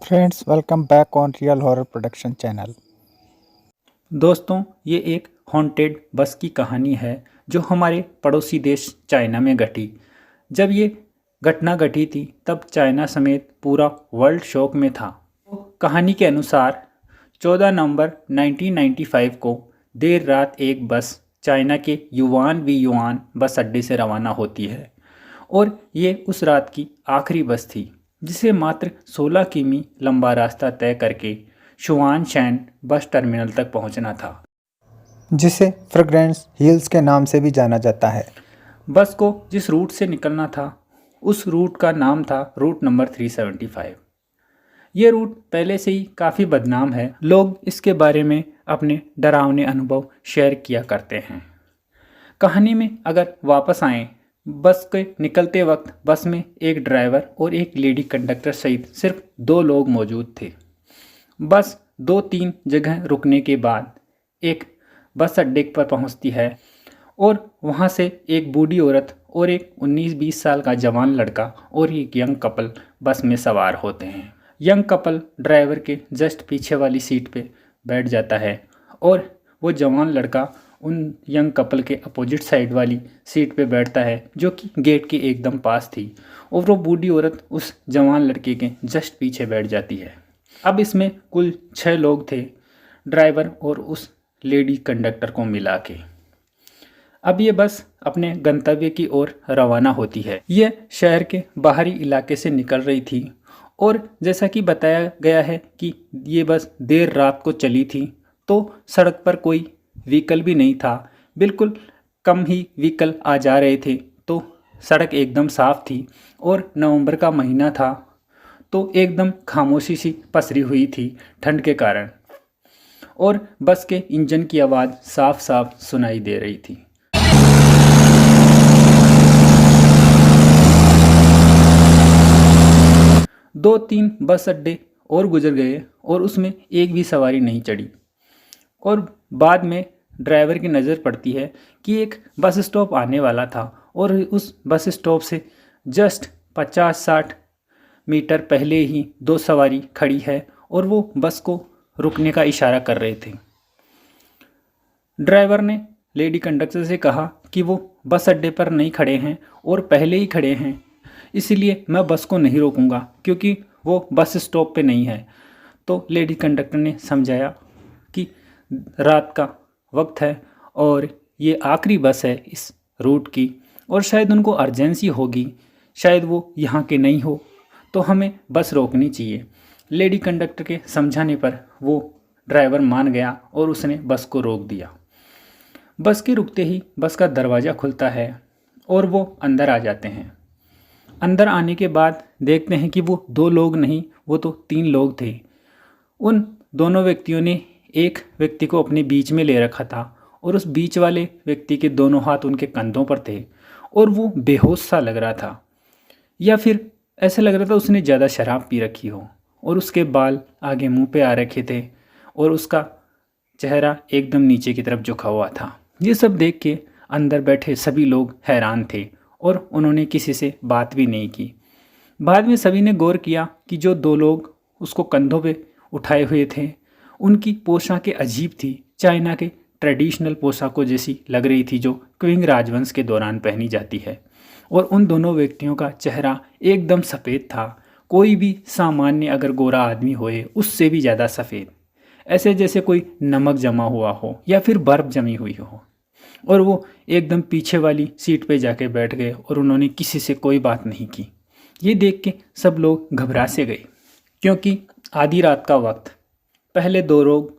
Friends welcome back on real horror production channel. दोस्तों, ये एक हॉन्टेड बस की कहानी है जो हमारे पड़ोसी देश चाइना में घटी। जब ये घटना घटी थी तब चाइना समेत पूरा वर्ल्ड शॉक में था। कहानी के अनुसार 14 नवंबर 1995 को देर रात एक बस चाइना के युआन बस अड्डे से रवाना होती है और ये उस रात की आखिरी बस थी जिसे मात्र 16 किमी लंबा रास्ता तय करके शुआनशैन बस टर्मिनल तक पहुंचना था, जिसे फ्रेग्रेंस हिल्स के नाम से भी जाना जाता है। बस को जिस रूट से निकलना था उस रूट का नाम था रूट नंबर 375। ये रूट पहले से ही काफ़ी बदनाम है। लोग इसके बारे में अपने डरावने अनुभव शेयर किया करते हैं। कहानी में अगर वापस आएं, बस के निकलते वक्त बस में एक ड्राइवर और एक लेडी कंडक्टर सहित सिर्फ 2 लोग मौजूद थे। बस 2-3 जगह रुकने के बाद एक बस अड्डे पर पहुंचती है और वहां से एक बूढ़ी औरत और एक 19-20 साल का जवान लड़का और एक यंग कपल बस में सवार होते हैं। यंग कपल ड्राइवर के जस्ट पीछे वाली सीट पे बैठ जाता है और वो जवान लड़का उन यंग कपल के अपोजिट साइड वाली सीट पे बैठता है जो कि गेट के एकदम पास थी, और वो बूढ़ी औरत उस जवान लड़के के जस्ट पीछे बैठ जाती है। अब इसमें कुल 6 लोग थे, ड्राइवर और उस लेडी कंडक्टर को मिला के। अब ये बस अपने गंतव्य की ओर रवाना होती है। ये शहर के बाहरी इलाके से निकल रही थी और जैसा कि बताया गया है कि ये बस देर रात को चली थी, तो सड़क पर कोई व्हीकल भी नहीं था। बिल्कुल कम ही व्हीकल आ जा रहे थे, तो सड़क एकदम साफ थी और नवंबर का महीना था, तो एकदम खामोशी सी पसरी हुई थी ठंड के कारण, और बस के इंजन की आवाज़ साफ साफ सुनाई दे रही थी। दो तीन बस अड्डे और गुजर गए और उसमें एक भी सवारी नहीं चढ़ी, और बाद में ड्राइवर की नज़र पड़ती है कि एक बस स्टॉप आने वाला था और उस बस स्टॉप से जस्ट 50-60 मीटर पहले ही 2 सवारी खड़ी है और वो बस को रुकने का इशारा कर रहे थे। ड्राइवर ने लेडी कंडक्टर से कहा कि वो बस अड्डे पर नहीं खड़े हैं और पहले ही खड़े हैं, इसलिए मैं बस को नहीं रोकूंगा क्योंकि वो बस स्टॉप पे नहीं है। तो लेडी कंडक्टर ने समझाया कि रात का वक्त है और ये आखिरी बस है इस रूट की, और शायद उनको अर्जेंसी होगी, शायद वो यहाँ के नहीं हो, तो हमें बस रोकनी चाहिए। लेडी कंडक्टर के समझाने पर वो ड्राइवर मान गया और उसने बस को रोक दिया। बस के रुकते ही बस का दरवाज़ा खुलता है और वो अंदर आ जाते हैं। अंदर आने के बाद देखते हैं कि वो 2 लोग नहीं, वो तो 3 लोग थे। उन दोनों व्यक्तियों ने एक व्यक्ति को अपने बीच में ले रखा था और उस बीच वाले व्यक्ति के दोनों हाथ उनके कंधों पर थे और वो बेहोश सा लग रहा था, या फिर ऐसा लग रहा था उसने ज़्यादा शराब पी रखी हो, और उसके बाल आगे मुंह पे आ रखे थे और उसका चेहरा एकदम नीचे की तरफ झुका हुआ था। ये सब देख के अंदर बैठे सभी लोग हैरान थे और उन्होंने किसी से बात भी नहीं की। बाद में सभी ने गौर किया कि जो 2 लोग उसको कंधों पे उठाए हुए थे उनकी पोशाकें अजीब थी, चाइना के ट्रेडिशनल पोशाकों जैसी लग रही थी जो क्विंग राजवंश के दौरान पहनी जाती है, और उन दोनों व्यक्तियों का चेहरा एकदम सफ़ेद था। कोई भी सामान्य अगर गोरा आदमी होए उससे भी ज़्यादा सफ़ेद, ऐसे जैसे कोई नमक जमा हुआ हो या फिर बर्फ़ जमी हुई हो। और वो एकदम पीछे वाली सीट पे जाके बैठ गए और उन्होंने किसी से कोई बात नहीं की। ये देख के सब लोग घबरा से गए क्योंकि आधी रात का वक्त, पहले 2 लोग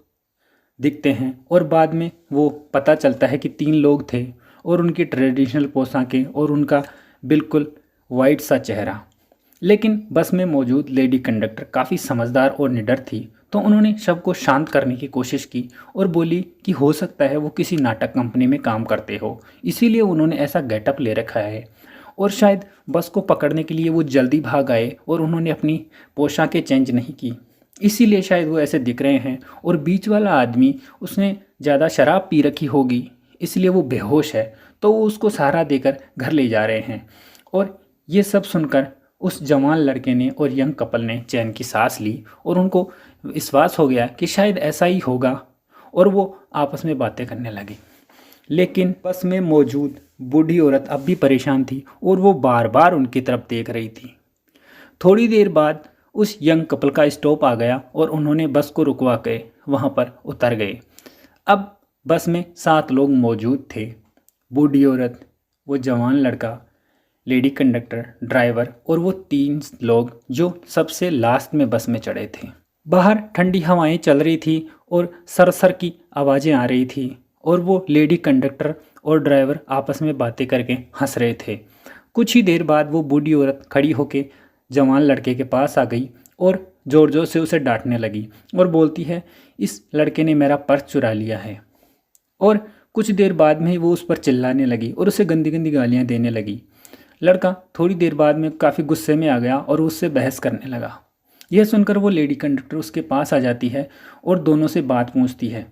दिखते हैं और बाद में वो पता चलता है कि 3 लोग थे और उनकी ट्रेडिशनल पोशाकें और उनका बिल्कुल वाइट सा चेहरा। लेकिन बस में मौजूद लेडी कंडक्टर काफ़ी समझदार और निडर थी, तो उन्होंने सबको शांत करने की कोशिश की और बोली कि हो सकता है वो किसी नाटक कंपनी में काम करते हो, इसीलिए उन्होंने ऐसा गेटअप ले रखा है, और शायद बस को पकड़ने के लिए वो जल्दी भाग आए और उन्होंने अपनी पोशाकें चेंज नहीं की, इसीलिए शायद वो ऐसे दिख रहे हैं। और बीच वाला आदमी, उसने ज़्यादा शराब पी रखी होगी इसलिए वो बेहोश है, तो वो उसको सहारा देकर घर ले जा रहे हैं। और ये सब सुनकर उस जवान लड़के ने और यंग कपल ने चैन की सांस ली और उनको विश्वास हो गया कि शायद ऐसा ही होगा और वो आपस में बातें करने लगे। लेकिन बस में मौजूद बूढ़ी औरत अब भी परेशान थी और वो बार बार उनकी तरफ देख रही थी। थोड़ी देर बाद उस यंग कपल का स्टॉप आ गया और उन्होंने बस को रुकवा के वहाँ पर उतर गए। अब बस में 7 लोग मौजूद थे, बूढ़ी औरत, वो जवान लड़का, लेडी कंडक्टर, ड्राइवर और वो 3 लोग जो सबसे लास्ट में बस में चढ़े थे। बाहर ठंडी हवाएं चल रही थी और सरसर की आवाज़ें आ रही थी और वो लेडी कंडक्टर और ड्राइवर आपस में बातें करके हंस रहे थे। कुछ ही देर बाद वो बूढ़ी औरत खड़ी होके जवान लड़के के पास आ गई और ज़ोर ज़ोर से उसे डांटने लगी और बोलती है, इस लड़के ने मेरा पर्स चुरा लिया है। और कुछ देर बाद में ही वो उस पर चिल्लाने लगी और उसे गंदी गंदी गालियाँ देने लगी। लड़का थोड़ी देर बाद में काफ़ी गुस्से में आ गया और उससे बहस करने लगा। यह सुनकर वो लेडी कंडक्टर उसके पास आ जाती है और दोनों से बात पूछती है।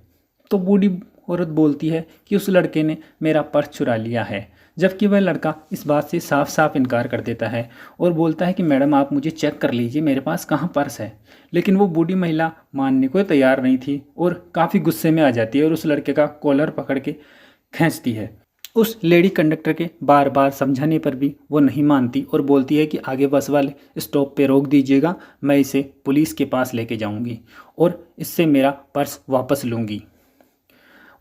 तो बूढ़ी औरत बोलती है कि उस लड़के ने मेरा पर्स चुरा लिया है, जबकि वह लड़का इस बात से साफ साफ इनकार कर देता है और बोलता है कि मैडम आप मुझे चेक कर लीजिए मेरे पास कहाँ पर्स है। लेकिन वो बूढ़ी महिला मानने को तैयार नहीं थी और काफ़ी गुस्से में आ जाती है और उस लड़के का कॉलर पकड़ के खींचती है। उस लेडी कंडक्टर के बार बार समझाने पर भी वो नहीं मानती और बोलती है कि आगे बस वाले स्टॉप पे रोक दीजिएगा, मैं इसे पुलिस के पास लेके जाऊंगी और इससे मेरा पर्स वापस लूँगी।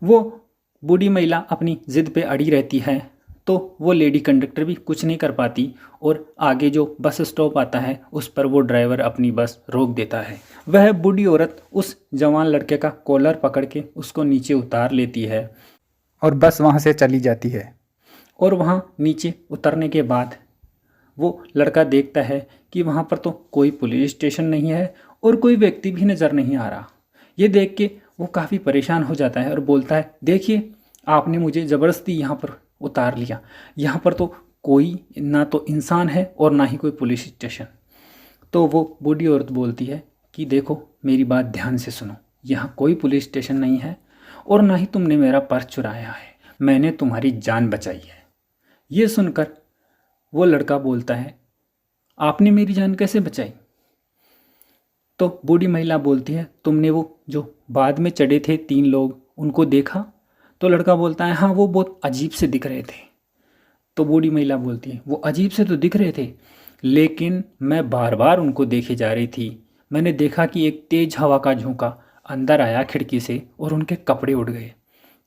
वो बूढ़ी महिला अपनी ज़िद पे अड़ी रहती है तो वो लेडी कंडक्टर भी कुछ नहीं कर पाती और आगे जो बस स्टॉप आता है उस पर वो ड्राइवर अपनी बस रोक देता है। वह बूढ़ी औरत उस जवान लड़के का कॉलर पकड़ के उसको नीचे उतार लेती है और बस वहाँ से चली जाती है। और वहाँ नीचे उतरने के बाद वो लड़का देखता है कि वहाँ पर तो कोई पुलिस स्टेशन नहीं है और कोई व्यक्ति भी नज़र नहीं आ रहा। ये देख के वो काफ़ी परेशान हो जाता है और बोलता है, देखिए आपने मुझे ज़बरदस्ती यहाँ पर उतार लिया, यहाँ पर तो कोई ना तो इंसान है और ना ही कोई पुलिस स्टेशन। तो वो बूढ़ी औरत बोलती है कि देखो मेरी बात ध्यान से सुनो, यहाँ कोई पुलिस स्टेशन नहीं है और ना ही तुमने मेरा पर्स चुराया है, मैंने तुम्हारी जान बचाई है। ये सुनकर वो लड़का बोलता है, आपने मेरी जान कैसे बचाई? तो बूढ़ी महिला बोलती है, तुमने वो जो बाद में चढ़े थे 3 लोग उनको देखा? तो लड़का बोलता है, हाँ वो बहुत अजीब से दिख रहे थे। तो बूढ़ी महिला बोलती है, वो अजीब से तो दिख रहे थे लेकिन मैं बार बार उनको देखे जा रही थी। मैंने देखा कि एक तेज़ हवा का झोंका अंदर आया खिड़की से और उनके कपड़े उड़ गए।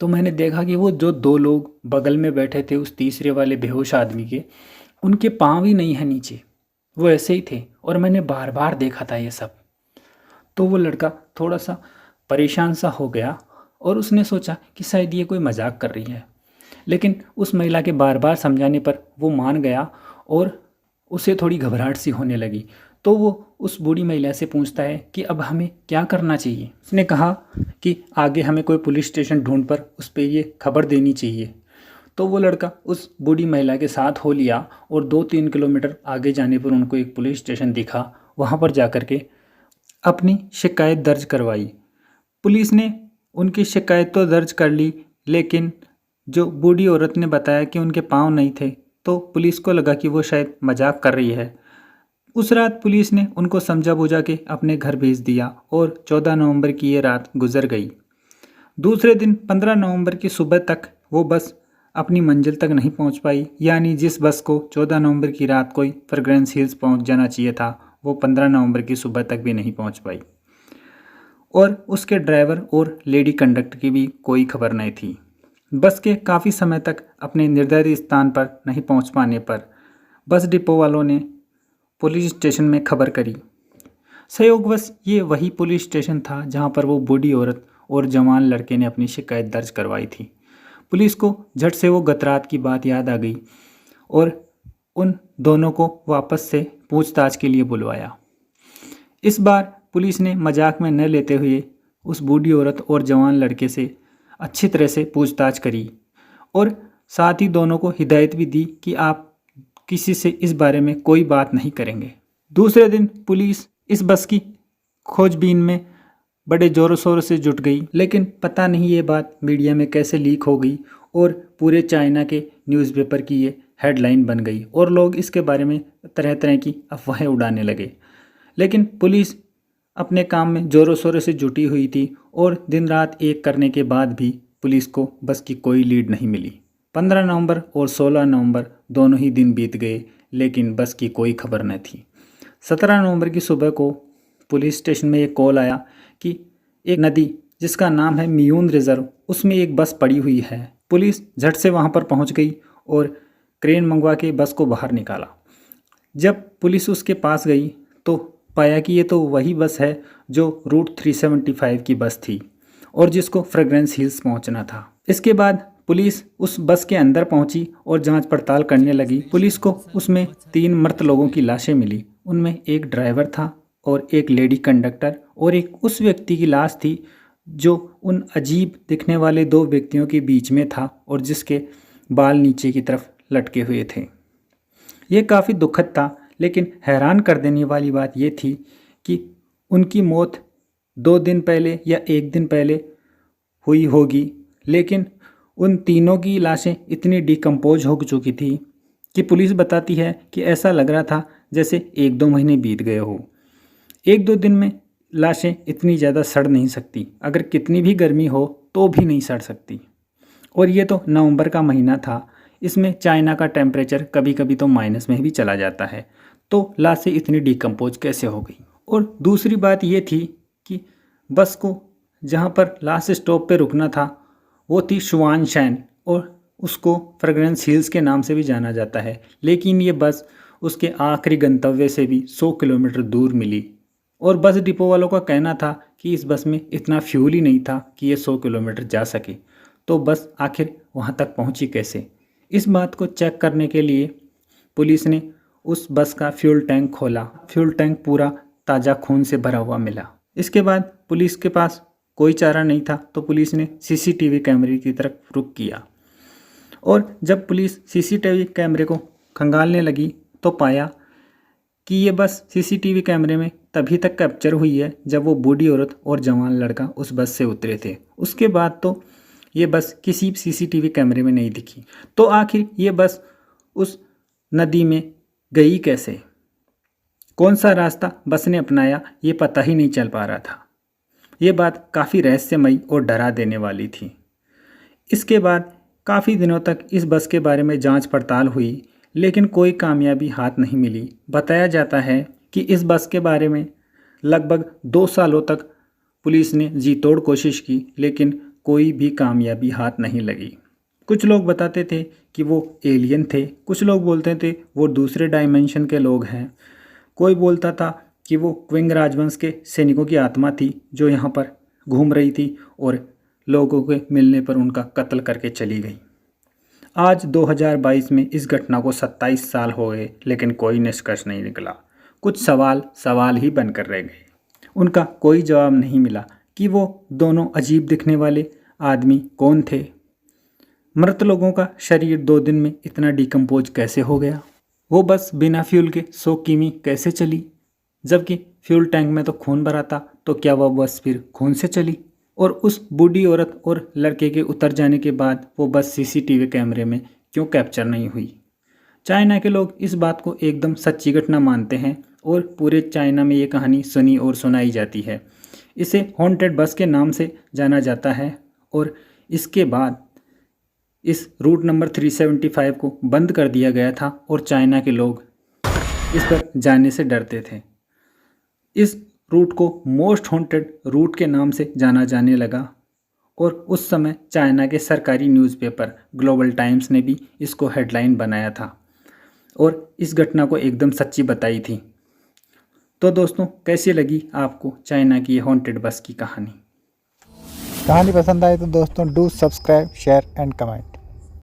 तो मैंने देखा कि वो जो 2 लोग बगल में बैठे थे उस तीसरे वाले बेहोश आदमी के, उनके पाँव ही नहीं है नीचे, वो ऐसे ही थे और मैंने बार बार देखा था ये सब। तो वो लड़का थोड़ा सा परेशान सा हो गया और उसने सोचा कि शायद ये कोई मजाक कर रही है, लेकिन उस महिला के बार बार समझाने पर वो मान गया और उसे थोड़ी घबराहट सी होने लगी। तो वो उस बूढ़ी महिला से पूछता है कि अब हमें क्या करना चाहिए। उसने कहा कि आगे हमें कोई पुलिस स्टेशन ढूंढ पर उस पर ये खबर देनी चाहिए। तो वो लड़का उस बूढ़ी महिला के साथ हो लिया और 2-3 किलोमीटर आगे जाने पर उनको एक पुलिस स्टेशन दिखा। वहाँ पर जा कर के अपनी शिकायत दर्ज करवाई। पुलिस ने उनकी शिकायत तो दर्ज कर ली, लेकिन जो बूढ़ी औरत ने बताया कि उनके पाँव नहीं थे तो पुलिस को लगा कि वो शायद मजाक कर रही है। उस रात पुलिस ने उनको समझा बुझा के अपने घर भेज दिया और 14 नवंबर की ये रात गुजर गई। दूसरे दिन 15 नवंबर की सुबह तक वो बस अपनी मंजिल तक नहीं पहुंच पाई, यानी जिस बस को 14 नवंबर की रात को फ्रेग्रेंस हिल्स पहुंच जाना चाहिए था वो 15 नवंबर की सुबह तक भी नहीं पहुंच पाई और उसके ड्राइवर और लेडी कंडक्टर की भी कोई खबर नहीं थी। बस के काफ़ी समय तक अपने निर्धारित स्थान पर नहीं पहुंच पाने पर बस डिपो वालों ने पुलिस स्टेशन में खबर करी। संयोगवश ये वही पुलिस स्टेशन था जहां पर वो बूढ़ी औरत और जवान लड़के ने अपनी शिकायत दर्ज करवाई थी। पुलिस को झट से वो गत रात की बात याद आ गई और उन दोनों को वापस से पूछताछ के लिए बुलवाया। इस बार पुलिस ने मजाक में न लेते हुए उस बूढ़ी औरत और जवान लड़के से अच्छी तरह से पूछताछ करी और साथ ही दोनों को हिदायत भी दी कि आप किसी से इस बारे में कोई बात नहीं करेंगे। दूसरे दिन पुलिस इस बस की खोजबीन में बड़े ज़ोरों शोरों से जुट गई, लेकिन पता नहीं ये बात मीडिया में कैसे लीक हो गई और पूरे चाइना के न्यूज़पेपर की ये हेडलाइन बन गई और लोग इसके बारे में तरह तरह की अफवाहें उड़ाने लगे। लेकिन पुलिस अपने काम में ज़ोरों शोरों से जुटी हुई थी और दिन रात एक करने के बाद भी पुलिस को बस की कोई लीड नहीं मिली। 15 नवंबर और 16 नवंबर दोनों ही दिन बीत गए, लेकिन बस की कोई खबर न थी। 17 नवंबर की सुबह को पुलिस स्टेशन में एक कॉल आया कि एक नदी जिसका नाम है मियून रिजर्व, उसमें एक बस पड़ी हुई है। पुलिस झट से वहाँ पर पहुँच गई और क्रेन मंगवा के बस को बाहर निकाला। जब पुलिस उसके पास गई तो पाया कि ये तो वही बस है जो रूट 375 की बस थी और जिसको फ्रेग्रेंस हिल्स पहुंचना था। इसके बाद पुलिस उस बस के अंदर पहुंची और जांच पड़ताल करने लगी। पुलिस को उसमें 3 मृत लोगों की लाशें मिली। उनमें एक ड्राइवर था और एक लेडी कंडक्टर और एक उस व्यक्ति की लाश थी जो उन अजीब दिखने वाले 2 व्यक्तियों के बीच में था और जिसके बाल नीचे की तरफ लटके हुए थे। ये काफ़ी दुखद था, लेकिन हैरान कर देने वाली बात ये थी कि उनकी मौत 2 दिन पहले या 1 दिन पहले हुई होगी, लेकिन उन तीनों की लाशें इतनी डिकम्पोज हो चुकी थी कि पुलिस बताती है कि ऐसा लग रहा था जैसे 1-2 महीने बीत गए हो। 1-2 दिन में लाशें इतनी ज़्यादा सड़ नहीं सकती, अगर कितनी भी गर्मी हो तो भी नहीं सड़ सकती। और ये तो नवंबर का महीना था, इसमें चाइना का टेम्परेचर कभी कभी तो माइनस में भी चला जाता है, तो लाशें इतनी डिकम्पोज कैसे हो गई। और दूसरी बात ये थी कि बस को जहाँ पर लास्ट स्टॉप पे रुकना था वो थी शुआनशैन और उसको फ्रेग्रेंस हिल्स के नाम से भी जाना जाता है, लेकिन ये बस उसके आखिरी गंतव्य से भी 100 किलोमीटर दूर मिली और बस डिपो वालों का कहना था कि इस बस में इतना फ्यूल ही नहीं था कि ये 100 किलोमीटर जा सके। तो बस आखिर वहाँ तक पहुँची कैसे? इस बात को चेक करने के लिए पुलिस ने उस बस का फ्यूल टैंक खोला। फ्यूल टैंक पूरा ताज़ा खून से भरा हुआ मिला। इसके बाद पुलिस के पास कोई चारा नहीं था, तो पुलिस ने सीसीटीवी कैमरे की तरफ रुख किया और जब पुलिस सीसीटीवी कैमरे को खंगालने लगी तो पाया कि ये बस सीसीटीवी कैमरे में तभी तक कैप्चर हुई है जब वो बूढ़ी औरत और जवान लड़का उस बस से उतरे थे। उसके बाद तो ये बस किसी सीसीटीवी कैमरे में नहीं दिखी। तो आखिर ये बस उस नदी में गई कैसे? कौन सा रास्ता बस ने अपनाया ये पता ही नहीं चल पा रहा था। ये बात काफ़ी रहस्यमयी और डरा देने वाली थी। इसके बाद काफ़ी दिनों तक इस बस के बारे में जांच पड़ताल हुई, लेकिन कोई कामयाबी हाथ नहीं मिली। बताया जाता है कि इस बस के बारे में लगभग 2 सालों तक पुलिस ने जी तोड़ कोशिश की, लेकिन कोई भी कामयाबी हाथ नहीं लगी। कुछ लोग बताते थे कि वो एलियन थे, कुछ लोग बोलते थे वो दूसरे डायमेंशन के लोग हैं, कोई बोलता था कि वो क्विंग राजवंश के सैनिकों की आत्मा थी जो यहाँ पर घूम रही थी और लोगों के मिलने पर उनका कत्ल करके चली गई। आज 2022 में इस घटना को 27 साल हो गए, लेकिन कोई निष्कर्ष नहीं निकला। कुछ सवाल ही बनकर रह गए। उनका कोई जवाब नहीं मिला कि वो दोनों अजीब दिखने वाले आदमी कौन थे। मृत लोगों का शरीर 2 दिन में इतना डिकम्पोज कैसे हो गया? वो बस बिना फ्यूल के 100 किमी कैसे चली? जबकि फ्यूल टैंक में तो खून भरा था, तो क्या वह बस फिर खून से चली? और उस बूढ़ी औरत और लड़के के उतर जाने के बाद वो बस सीसीटीवी कैमरे में क्यों कैप्चर नहीं हुई? चाइना के लोग इस बात को एकदम सच्ची घटना मानते हैं और पूरे चाइना में ये कहानी सुनी और सुनाई जाती है। इसे हॉन्टेड बस के नाम से जाना जाता है और इसके बाद इस रूट नंबर 375 को बंद कर दिया गया था और चाइना के लोग इस पर जाने से डरते थे। इस रूट को मोस्ट हॉन्टेड रूट के नाम से जाना जाने लगा और उस समय चाइना के सरकारी न्यूज़पेपर ग्लोबल टाइम्स ने भी इसको हेडलाइन बनाया था और इस घटना को एकदम सच्ची बताई थी। तो दोस्तों, कैसी लगी आपको चाइना की ये हॉन्टेड बस की कहानी? कहानी पसंद आए तो दोस्तों do subscribe, share and comment.